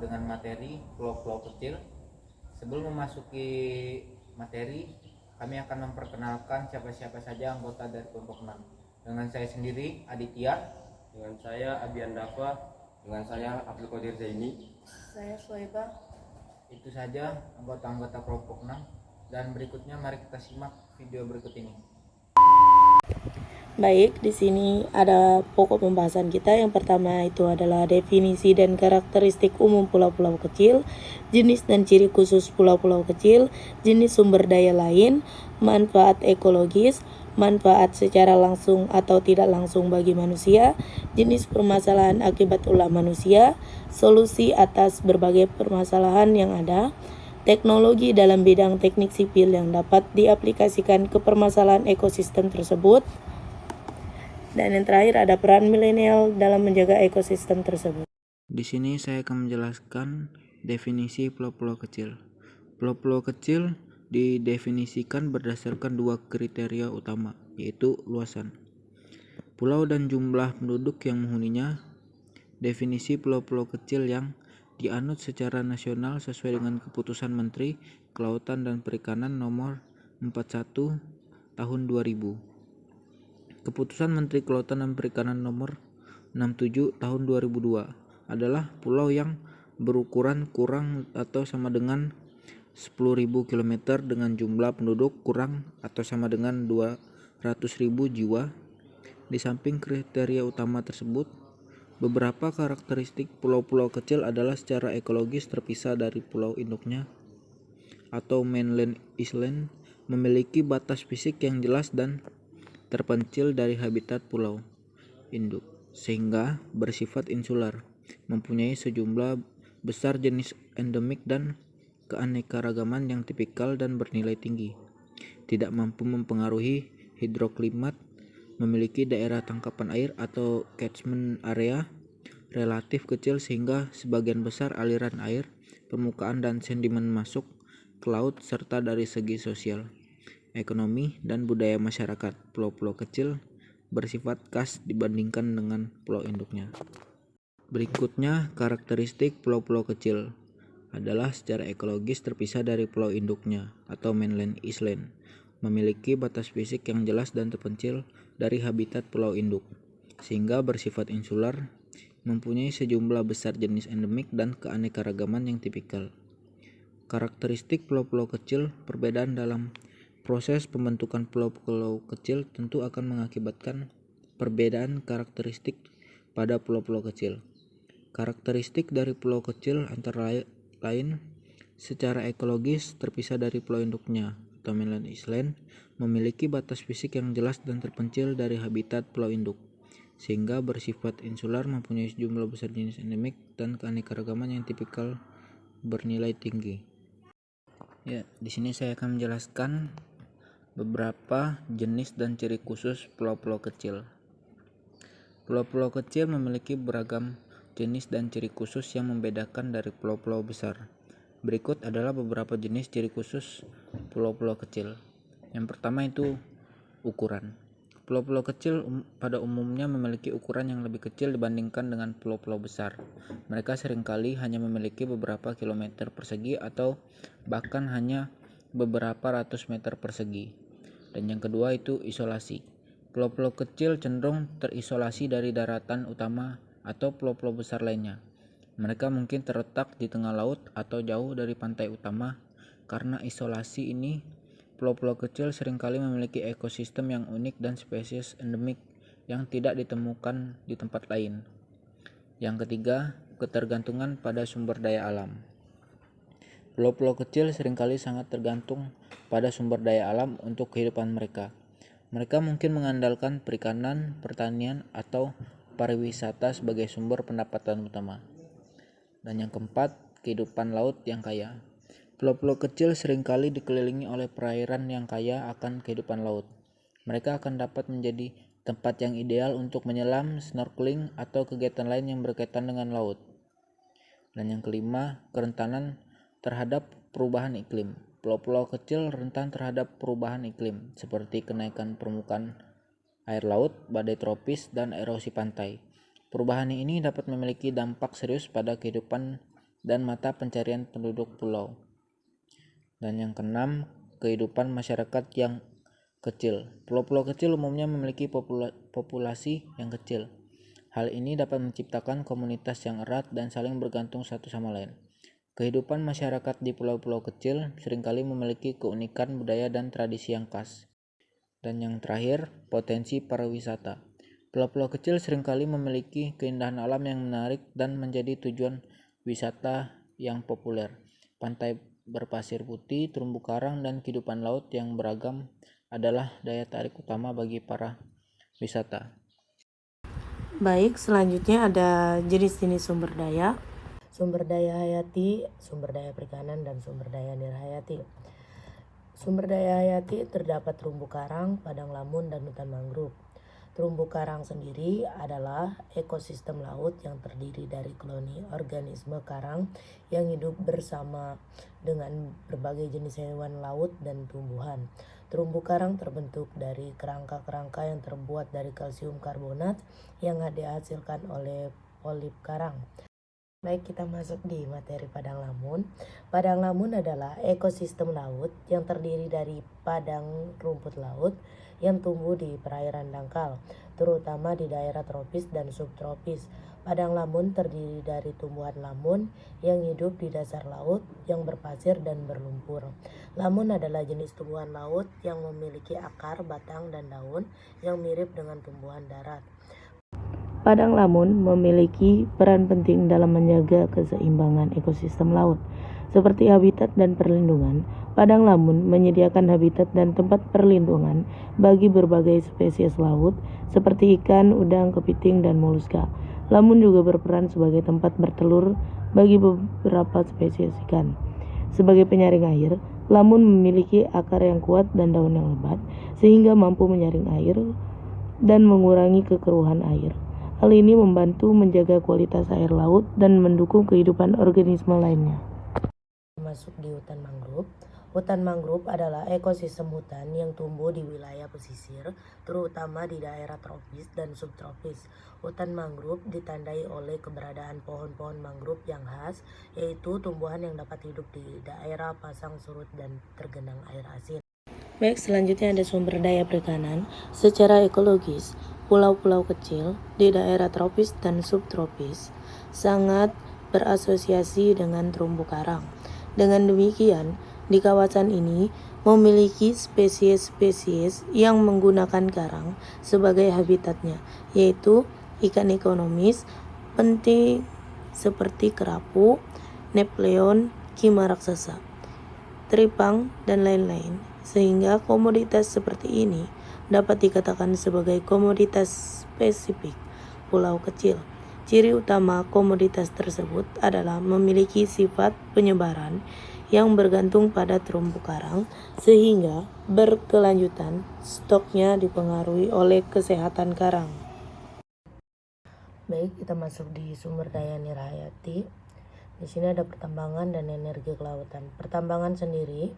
dengan materi pulau-pulau kecil. Sebelum memasuki materi, kami akan memperkenalkan siapa-siapa saja anggota dari kelompok 6. Dengan saya sendiri, Aditya. Dengan saya Abian Dafa. Dengan saya Abdul Qadir Zaini. Saya Soeba. Itu saja anggota-anggota kelompok 6. Dan berikutnya mari kita simak video berikut ini. Baik, di sini ada pokok pembahasan kita. Yang pertama itu adalah definisi dan karakteristik umum pulau-pulau kecil, jenis dan ciri khusus pulau-pulau kecil, jenis sumber daya lain, manfaat ekologis, manfaat secara langsung atau tidak langsung bagi manusia, jenis permasalahan akibat ulah manusia, solusi atas berbagai permasalahan yang ada, teknologi dalam bidang teknik sipil yang dapat diaplikasikan ke permasalahan ekosistem tersebut, dan yang terakhir ada peran milenial dalam menjaga ekosistem tersebut. Di sini saya akan menjelaskan definisi pulau-pulau kecil. Pulau-pulau kecil didefinisikan berdasarkan dua kriteria utama, yaitu luasan pulau dan jumlah penduduk yang menghuninya. Definisi pulau-pulau kecil yang dianut secara nasional sesuai dengan Keputusan Menteri Kelautan dan Perikanan Nomor 41 Tahun 2000. Keputusan Menteri Kelautan dan Perikanan Nomor 67 Tahun 2002 adalah pulau yang berukuran kurang atau sama dengan 10.000 km dengan jumlah penduduk kurang atau sama dengan 200.000 jiwa. Di samping kriteria utama tersebut, beberapa karakteristik pulau-pulau kecil adalah secara ekologis terpisah dari pulau induknya atau mainland island, memiliki batas fisik yang jelas dan terpencil dari habitat pulau induk, sehingga bersifat insular, mempunyai sejumlah besar jenis endemik dan keanekaragaman yang tipikal dan bernilai tinggi, tidak mampu mempengaruhi hidroklimat, memiliki daerah tangkapan air atau catchment area relatif kecil sehingga sebagian besar aliran air, permukaan dan sedimen masuk ke laut, serta dari segi sosial, ekonomi, dan budaya masyarakat pulau-pulau kecil bersifat khas dibandingkan dengan pulau induknya. Berikutnya, karakteristik pulau-pulau kecil adalah secara ekologis terpisah dari pulau induknya atau mainland island, memiliki batas fisik yang jelas dan terpencil dari habitat pulau induk, sehingga bersifat insular, mempunyai sejumlah besar jenis endemik dan keanekaragaman yang tipikal. Karakteristik pulau-pulau kecil, perbedaan dalam proses pembentukan pulau-pulau kecil tentu akan mengakibatkan perbedaan karakteristik pada pulau-pulau kecil. Karakteristik dari pulau kecil antara lain secara ekologis terpisah dari pulau induknya atau mainland island, memiliki batas fisik yang jelas dan terpencil dari habitat pulau induk, sehingga bersifat insular, mempunyai sejumlah besar jenis endemik dan keanekaragaman yang tipikal bernilai tinggi. Ya, di sini saya akan menjelaskan beberapa jenis dan ciri khusus pulau-pulau kecil. Pulau-pulau kecil memiliki beragam jenis dan ciri khusus yang membedakan dari pulau-pulau besar. Berikut adalah beberapa jenis ciri khusus pulau-pulau kecil. Yang pertama itu ukuran. Pulau-pulau kecil pada umumnya memiliki ukuran yang lebih kecil dibandingkan dengan pulau-pulau besar. Mereka seringkali hanya memiliki beberapa kilometer persegi atau bahkan hanya beberapa ratus meter persegi. Dan yang kedua itu isolasi. Pulau-pulau kecil cenderung terisolasi dari daratan utama atau pulau-pulau besar lainnya. Mereka mungkin terletak di tengah laut atau jauh dari pantai utama. Karena isolasi ini, pulau-pulau kecil seringkali memiliki ekosistem yang unik dan spesies endemik yang tidak ditemukan di tempat lain. Yang ketiga, ketergantungan pada sumber daya alam. Pulau-pulau kecil seringkali sangat tergantung pada sumber daya alam untuk kehidupan mereka. Mereka mungkin mengandalkan perikanan, pertanian, atau pariwisata sebagai sumber pendapatan utama. Dan yang keempat, kehidupan laut yang kaya. Pulau-pulau kecil seringkali dikelilingi oleh perairan yang kaya akan kehidupan laut. Mereka akan dapat menjadi tempat yang ideal untuk menyelam, snorkeling, atau kegiatan lain yang berkaitan dengan laut. Dan yang kelima, kerentanan terhadap perubahan iklim. Pulau-pulau kecil rentan terhadap perubahan iklim, seperti kenaikan permukaan air laut, badai tropis, dan erosi pantai. Perubahan ini dapat memiliki dampak serius pada kehidupan dan mata pencarian penduduk pulau. Dan yang keenam, kehidupan masyarakat yang kecil. Pulau-pulau kecil umumnya memiliki populasi yang kecil. Hal ini dapat menciptakan komunitas yang erat dan saling bergantung satu sama lain. Kehidupan masyarakat di pulau-pulau kecil seringkali memiliki keunikan budaya dan tradisi yang khas. Dan yang terakhir, potensi pariwisata. Pulau-pulau kecil seringkali memiliki keindahan alam yang menarik dan menjadi tujuan wisata yang populer. Pantai berpasir putih, terumbu karang, dan kehidupan laut yang beragam adalah daya tarik utama bagi para wisata. Baik, selanjutnya ada jenis-jenis sumber daya. Sumber daya hayati, sumber daya perikanan, dan sumber daya nirhayati. Sumber daya hayati terdapat terumbu karang, padang lamun, dan hutan mangrove. Terumbu karang sendiri adalah ekosistem laut yang terdiri dari koloni organisme karang yang hidup bersama dengan berbagai jenis hewan laut dan tumbuhan. Terumbu karang terbentuk dari kerangka-kerangka yang terbuat dari kalsium karbonat yang dihasilkan oleh polip karang. Baik, kita masuk di materi padang lamun. Padang lamun adalah ekosistem laut yang terdiri dari padang rumput laut yang tumbuh di perairan dangkal, terutama di daerah tropis dan subtropis. Padang lamun terdiri dari tumbuhan lamun yang hidup di dasar laut yang berpasir dan berlumpur. Lamun adalah jenis tumbuhan laut yang memiliki akar, batang, dan daun yang mirip dengan tumbuhan darat. Padang lamun memiliki peran penting dalam menjaga keseimbangan ekosistem laut, seperti habitat dan perlindungan. Padang lamun menyediakan habitat dan tempat perlindungan bagi berbagai spesies laut seperti ikan, udang, kepiting, dan moluska. Lamun juga berperan sebagai tempat bertelur bagi beberapa spesies ikan. Sebagai penyaring air, lamun memiliki akar yang kuat dan daun yang lebat sehingga mampu menyaring air dan mengurangi kekeruhan air. Hal ini membantu menjaga kualitas air laut dan mendukung kehidupan organisme lainnya. Masuk di hutan mangrove. Hutan mangrove adalah ekosistem hutan yang tumbuh di wilayah pesisir, terutama di daerah tropis dan subtropis. Hutan mangrove ditandai oleh keberadaan pohon-pohon mangrove yang khas, yaitu tumbuhan yang dapat hidup di daerah pasang surut dan tergenang air asin. Baik, selanjutnya ada sumber daya perikanan. Secara ekologis, pulau-pulau kecil di daerah tropis dan subtropis sangat berasosiasi dengan terumbu karang. Dengan demikian, di kawasan ini memiliki spesies-spesies yang menggunakan karang sebagai habitatnya, yaitu ikan ekonomis penting seperti kerapu, nepleon, kima raksasa, teripang, dan lain-lain. Sehingga komoditas seperti ini dapat dikatakan sebagai komoditas spesifik pulau kecil. Ciri utama komoditas tersebut adalah memiliki sifat penyebaran yang bergantung pada terumbu karang sehingga berkelanjutan stoknya dipengaruhi oleh kesehatan karang. Baik, kita masuk di sumber daya nirhayati. Di sini ada pertambangan dan energi kelautan. Pertambangan sendiri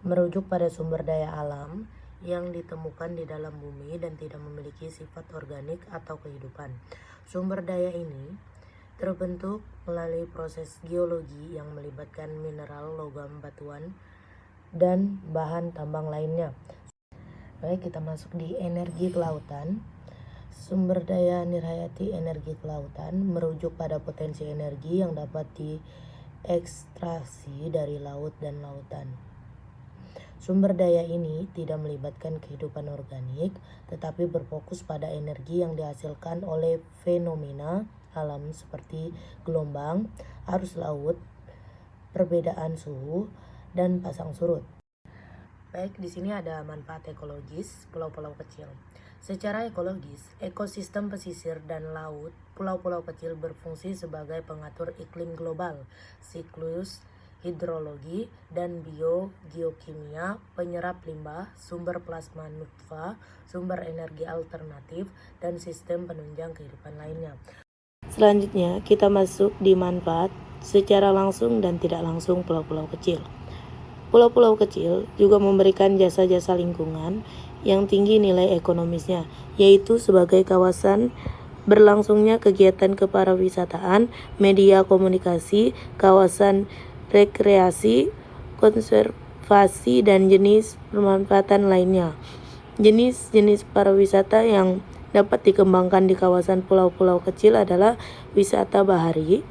merujuk pada sumber daya alam yang ditemukan di dalam bumi dan tidak memiliki sifat organik atau kehidupan. Sumber daya ini terbentuk melalui proses geologi yang melibatkan mineral, logam, batuan, dan bahan tambang lainnya. Baik, kita masuk di energi kelautan. Sumber daya nirhayati energi kelautan merujuk pada potensi energi yang dapat diekstraksi dari laut dan lautan. Sumber daya ini tidak melibatkan kehidupan organik, tetapi berfokus pada energi yang dihasilkan oleh fenomena alam seperti gelombang, arus laut, perbedaan suhu, dan pasang surut. Baik, di sini ada manfaat ekologis pulau-pulau kecil. Secara ekologis, ekosistem pesisir dan laut pulau-pulau kecil berfungsi sebagai pengatur iklim global, siklus hidrologi dan geokimia, penyerap limbah, sumber plasma nutfah, sumber energi alternatif, dan sistem penunjang kehidupan lainnya. Selanjutnya, kita masuk di manfaat secara langsung dan tidak langsung pulau-pulau kecil. Pulau-pulau kecil juga memberikan jasa-jasa lingkungan yang tinggi nilai ekonomisnya, yaitu sebagai kawasan berlangsungnya kegiatan kepariwisataan, media komunikasi, kawasan rekreasi, konservasi, dan jenis pemanfaatan lainnya. Jenis-jenis pariwisata yang dapat dikembangkan di kawasan pulau-pulau kecil adalah wisata bahari,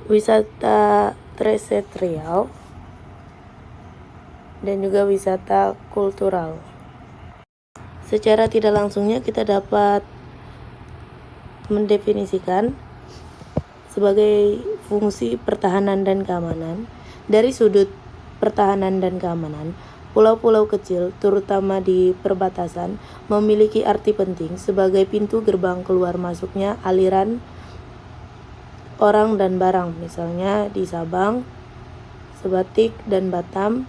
wisata terestrial, dan juga wisata kultural. Secara tidak langsungnya kita dapat mendefinisikan sebagai fungsi pertahanan dan keamanan. Dari sudut pertahanan dan keamanan, pulau-pulau kecil, terutama di perbatasan, memiliki arti penting sebagai pintu gerbang keluar masuknya aliran orang dan barang, misalnya di Sabang, Sebatik, dan Batam,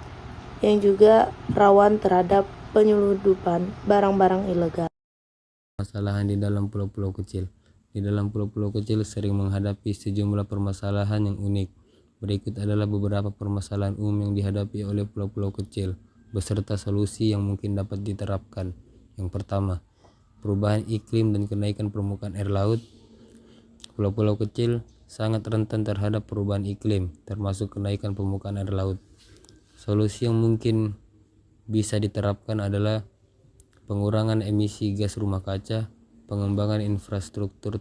yang juga rawan terhadap penyelundupan barang-barang ilegal. Permasalahan di dalam pulau-pulau kecil. Di dalam pulau-pulau kecil sering menghadapi sejumlah permasalahan yang unik. Berikut adalah beberapa permasalahan umum yang dihadapi oleh pulau-pulau kecil, beserta solusi yang mungkin dapat diterapkan. Yang pertama, perubahan iklim dan kenaikan permukaan air laut. Pulau-pulau kecil sangat rentan terhadap perubahan iklim, termasuk kenaikan permukaan air laut. Solusi yang mungkin bisa diterapkan adalah pengurangan emisi gas rumah kaca, pengembangan infrastruktur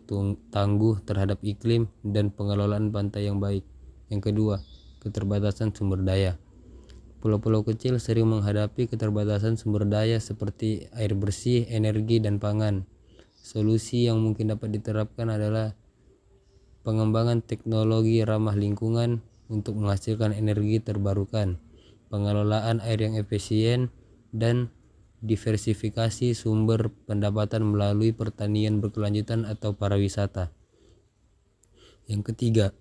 tangguh terhadap iklim, dan pengelolaan pantai yang baik. Yang kedua, keterbatasan sumber daya. Pulau-pulau kecil sering menghadapi keterbatasan sumber daya seperti air bersih, energi, dan pangan. Solusi yang mungkin dapat diterapkan adalah pengembangan teknologi ramah lingkungan untuk menghasilkan energi terbarukan, pengelolaan air yang efisien, dan diversifikasi sumber pendapatan melalui pertanian berkelanjutan atau pariwisata. Yang ketiga,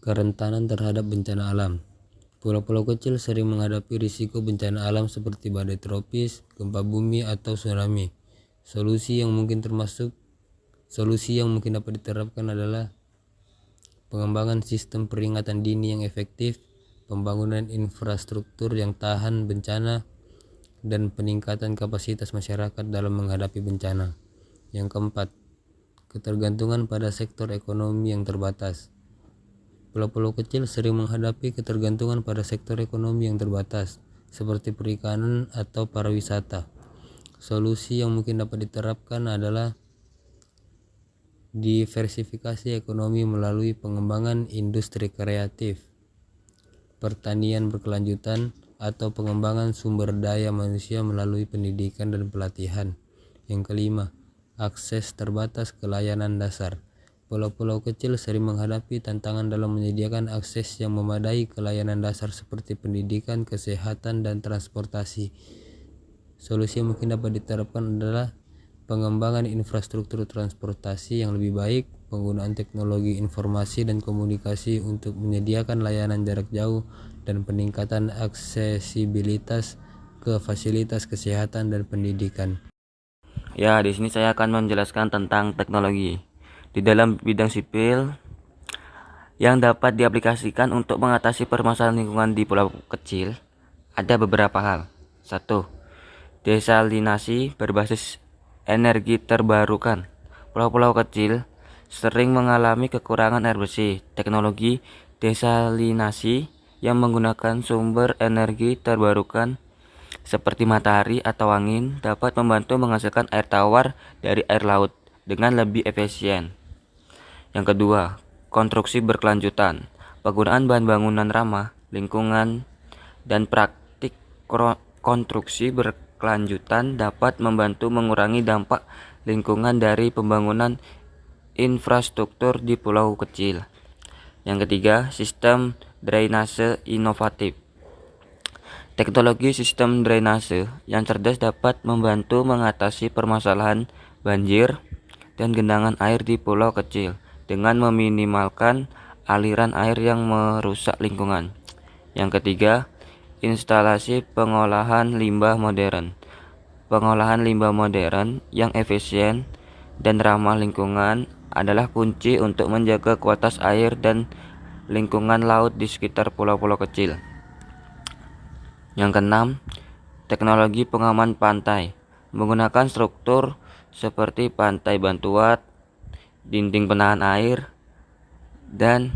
kerentanan terhadap bencana alam. Pulau-pulau kecil sering menghadapi risiko bencana alam seperti badai tropis, gempa bumi, atau tsunami. Solusi yang mungkin dapat diterapkan adalah pengembangan sistem peringatan dini yang efektif, pembangunan infrastruktur yang tahan bencana, dan peningkatan kapasitas masyarakat dalam menghadapi bencana. Yang keempat, ketergantungan pada sektor ekonomi yang terbatas. Pulau-pulau kecil sering menghadapi ketergantungan pada sektor ekonomi yang terbatas, seperti perikanan atau pariwisata. Solusi yang mungkin dapat diterapkan adalah diversifikasi ekonomi melalui pengembangan industri kreatif, pertanian berkelanjutan, atau pengembangan sumber daya manusia melalui pendidikan dan pelatihan. Yang kelima, akses terbatas ke layanan dasar. Pulau-pulau kecil sering menghadapi tantangan dalam menyediakan akses yang memadai ke layanan dasar seperti pendidikan, kesehatan, dan transportasi. Solusi yang mungkin dapat diterapkan adalah pengembangan infrastruktur transportasi yang lebih baik, penggunaan teknologi informasi dan komunikasi untuk menyediakan layanan jarak jauh, dan peningkatan aksesibilitas ke fasilitas kesehatan dan pendidikan. Ya, di sini saya akan menjelaskan tentang teknologi di dalam bidang sipil yang dapat diaplikasikan untuk mengatasi permasalahan lingkungan di pulau kecil. Ada beberapa hal. 1. Desalinasi berbasis energi terbarukan. Pulau-pulau kecil sering mengalami kekurangan air bersih. Teknologi desalinasi yang menggunakan sumber energi terbarukan seperti matahari atau angin dapat membantu menghasilkan air tawar dari air laut dengan lebih efisien. Yang kedua, konstruksi berkelanjutan. Penggunaan bahan bangunan ramah lingkungan dan praktik konstruksi berkelanjutan dapat membantu mengurangi dampak lingkungan dari pembangunan infrastruktur di pulau kecil. Yang ketiga, sistem drainase inovatif. Teknologi sistem drainase yang cerdas dapat membantu mengatasi permasalahan banjir dan genangan air di pulau kecil dengan meminimalkan aliran air yang merusak lingkungan. Yang ketiga, instalasi pengolahan limbah modern. Pengolahan limbah modern yang efisien dan ramah lingkungan adalah kunci untuk menjaga kualitas air dan lingkungan laut di sekitar pulau-pulau kecil. Yang keenam, teknologi pengaman pantai. Menggunakan struktur seperti pantai bantuat, dinding penahan air, dan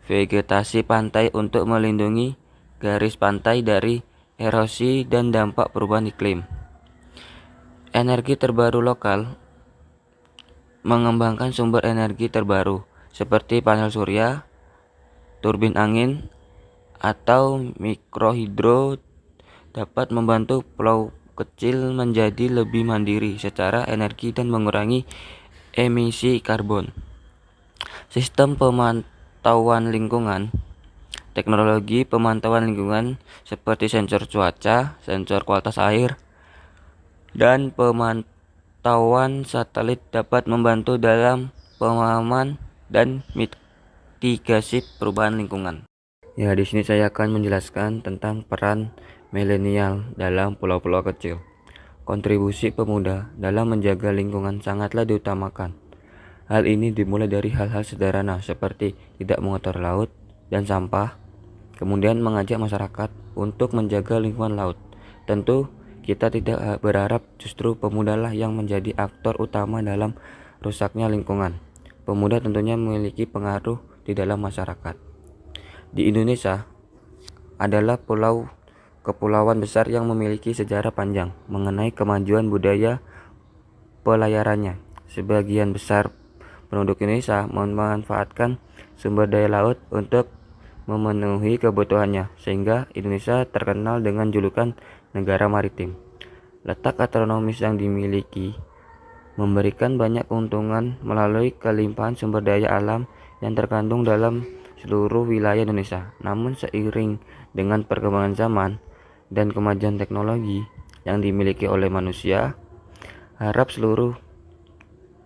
vegetasi pantai untuk melindungi garis pantai dari erosi dan dampak perubahan iklim. Energi terbaru lokal mengembangkan sumber energi terbaru seperti panel surya, turbin angin, atau mikrohidro dapat membantu pulau kecil menjadi lebih mandiri secara energi dan mengurangi emisi karbon. Sistem pemantauan lingkungan. Teknologi pemantauan lingkungan seperti sensor cuaca, sensor kualitas air, dan pemantauan satelit dapat membantu dalam pemahaman dan mitigasi perubahan lingkungan. Ya, di sini saya akan menjelaskan tentang peran milenial dalam pulau-pulau kecil. Kontribusi pemuda dalam menjaga lingkungan sangatlah diutamakan. Hal ini dimulai dari hal-hal sederhana seperti tidak mengotor laut dan sampah, kemudian mengajak masyarakat untuk menjaga lingkungan laut. Tentu kita tidak berharap justru pemudalah yang menjadi aktor utama dalam rusaknya lingkungan. Pemuda tentunya memiliki pengaruh di dalam masyarakat. Di Indonesia adalah kepulauan besar yang memiliki sejarah panjang mengenai kemajuan budaya pelayarannya. Sebagian besar penduduk Indonesia memanfaatkan sumber daya laut untuk memenuhi kebutuhannya, sehingga Indonesia terkenal dengan julukan negara maritim. Letak astronomis yang dimiliki memberikan banyak keuntungan melalui kelimpahan sumber daya alam yang terkandung dalam seluruh wilayah Indonesia. Namun seiring dengan perkembangan zaman dan kemajuan teknologi yang dimiliki oleh manusia, harap seluruh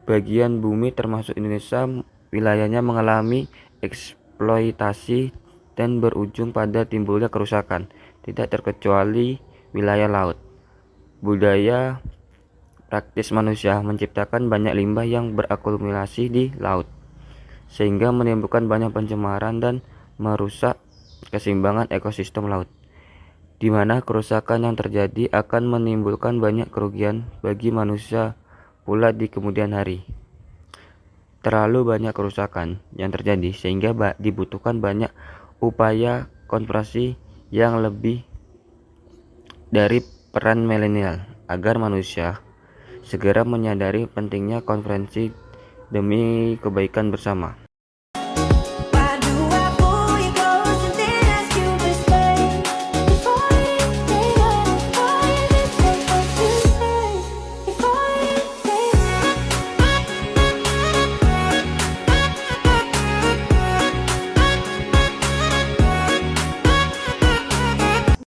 bagian bumi termasuk Indonesia wilayahnya mengalami eksploitasi dan berujung pada timbulnya kerusakan, tidak terkecuali wilayah laut. Budaya praktis manusia menciptakan banyak limbah yang berakumulasi di laut, sehingga menimbulkan banyak pencemaran dan merusak keseimbangan ekosistem laut, di mana kerusakan yang terjadi akan menimbulkan banyak kerugian bagi manusia pula di kemudian hari. Terlalu banyak kerusakan yang terjadi sehingga dibutuhkan banyak upaya konservasi yang lebih dari peran milenial agar manusia segera menyadari pentingnya konservasi demi kebaikan bersama.